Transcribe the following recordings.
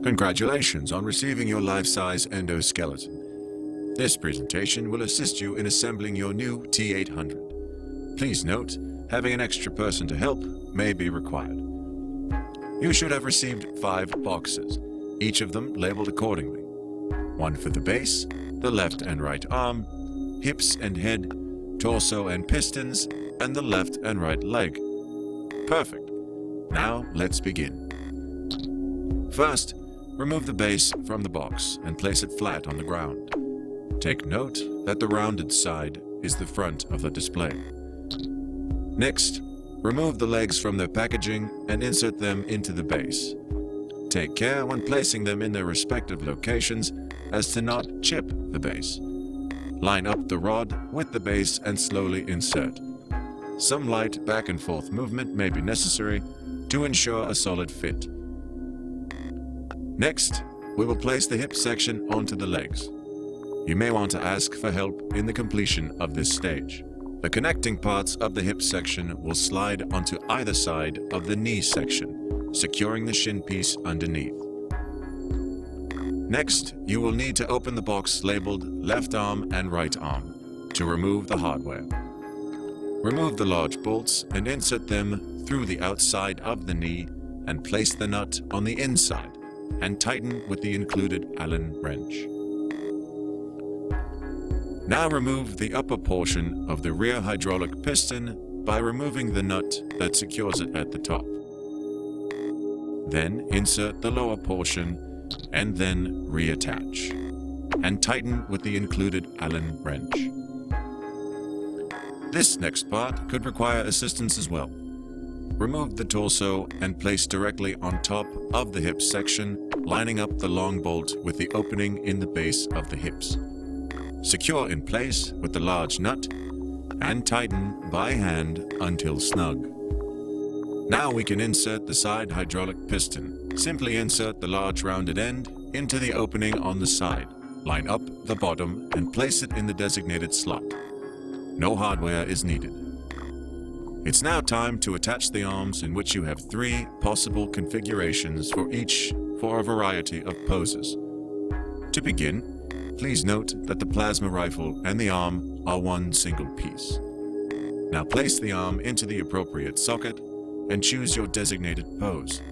Congratulations on receiving your life-size endoskeleton. This presentation will assist you in assembling your new T-800. Please note, having an extra person to help may be required. You should have received 5 boxes, each of them labeled accordingly. One for the base, the left and right arm, hips and head, torso and pistons, and the left and right leg. Perfect. Now let's begin. First, remove the base from the box and place it flat on the ground. Take note that the rounded side is the front of the display. Next, remove the legs from their packaging and insert them into the base. Take care when placing them in their respective locations as to not chip the base. Line up the rod with the base and slowly insert. Some light back and forth movement may be necessary to ensure a solid fit. Next, we will place the hip section onto the legs. You may want to ask for help in the completion of this stage. The connecting parts of the hip section will slide onto either side of the knee section, securing the shin piece underneath. Next, you will need to open the box labeled left arm and right arm to remove the hardware. Remove the large bolts and insert them through the outside of the knee and place the nut on the inside and tighten with the included Allen wrench. Now remove the upper portion of the rear hydraulic piston by removing the nut that secures it at the top. Then insert the lower portion and then reattach and tighten with the included Allen wrench. This next part could require assistance as well. Remove the torso and place directly on top of the hip section, lining up the long bolt with the opening in the base of the hips. Secure in place with the large nut and tighten by hand until snug. Now we can insert the side hydraulic piston. Simply insert the large rounded end into the opening on the side. Line up the bottom and place it in the designated slot. No hardware is needed. It's now time to attach the arms, in which you have 3 possible configurations for each for a variety of poses. To begin, please note that the plasma rifle and the arm are one single piece. Now place the arm into the appropriate socket and choose your designated pose.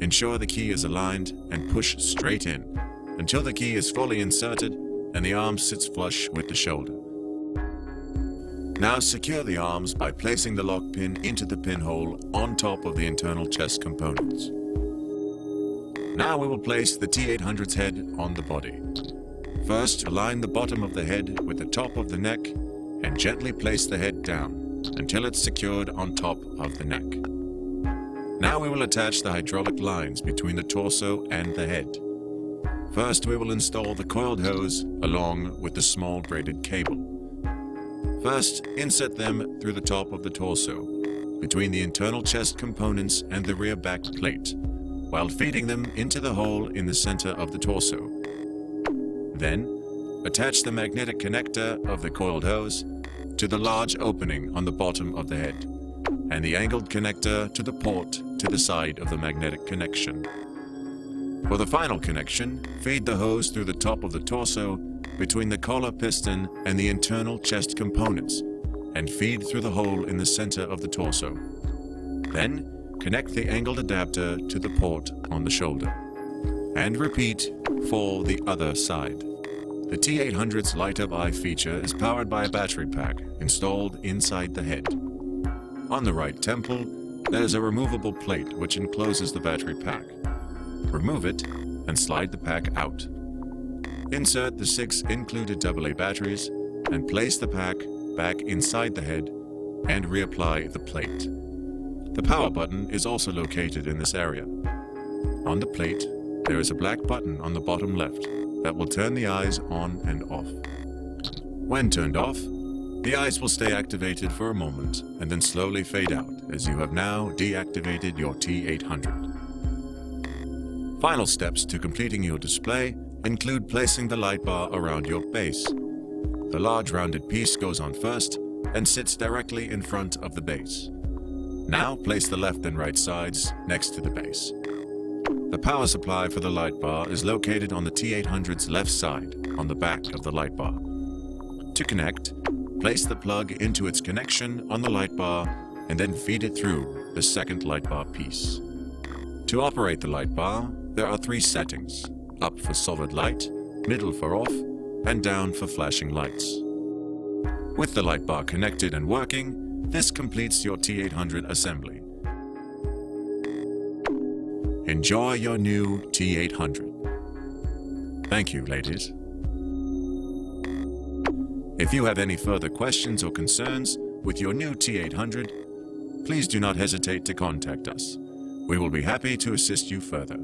Ensure the key is aligned and push straight in until the key is fully inserted and the arm sits flush with the shoulder. Now secure the arms by placing the lock pin into the pinhole on top of the internal chest components. Now we will place the T-800's head on the body. First, align the bottom of the head with the top of the neck and gently place the head down until it's secured on top of the neck. Now we will attach the hydraulic lines between the torso and the head. First, we will install the coiled hose along with the small braided cable. First, insert them through the top of the torso, between the internal chest components and the rear back plate, while feeding them into the hole in the center of the torso. Then, attach the magnetic connector of the coiled hose to the large opening on the bottom of the head, and the angled connector to the port to the side of the magnetic connection. For the final connection, feed the hose through the top of the torso between the collar piston and the internal chest components, and feed through the hole in the center of the torso. Then, connect the angled adapter to the port on the shoulder. And repeat for the other side. The T-800's light-up eye feature is powered by a battery pack installed inside the head. On the right temple, there is a removable plate which encloses the battery pack. Remove it and slide the pack out. Insert the 6 included AA batteries and place the pack back inside the head and reapply the plate. The power button is also located in this area. On the plate, there is a black button on the bottom left that will turn the eyes on and off. When turned off, the eyes will stay activated for a moment and then slowly fade out as you have now deactivated your T-800. Final steps to completing your display include placing the light bar around your base. The large rounded piece goes on first and sits directly in front of the base. Now place the left and right sides next to the base. The power supply for the light bar is located on the T-800's left side, on the back of the light bar. To connect, place the plug into its connection on the light bar and then feed it through the second light bar piece. To operate the light bar, there are 3 settings: up for solid light, middle for off, and down for flashing lights. With the light bar connected and working, this completes your T-800 assembly. Enjoy your new T-800. Thank you, ladies. If you have any further questions or concerns with your new T-800, please do not hesitate to contact us. We will be happy to assist you further.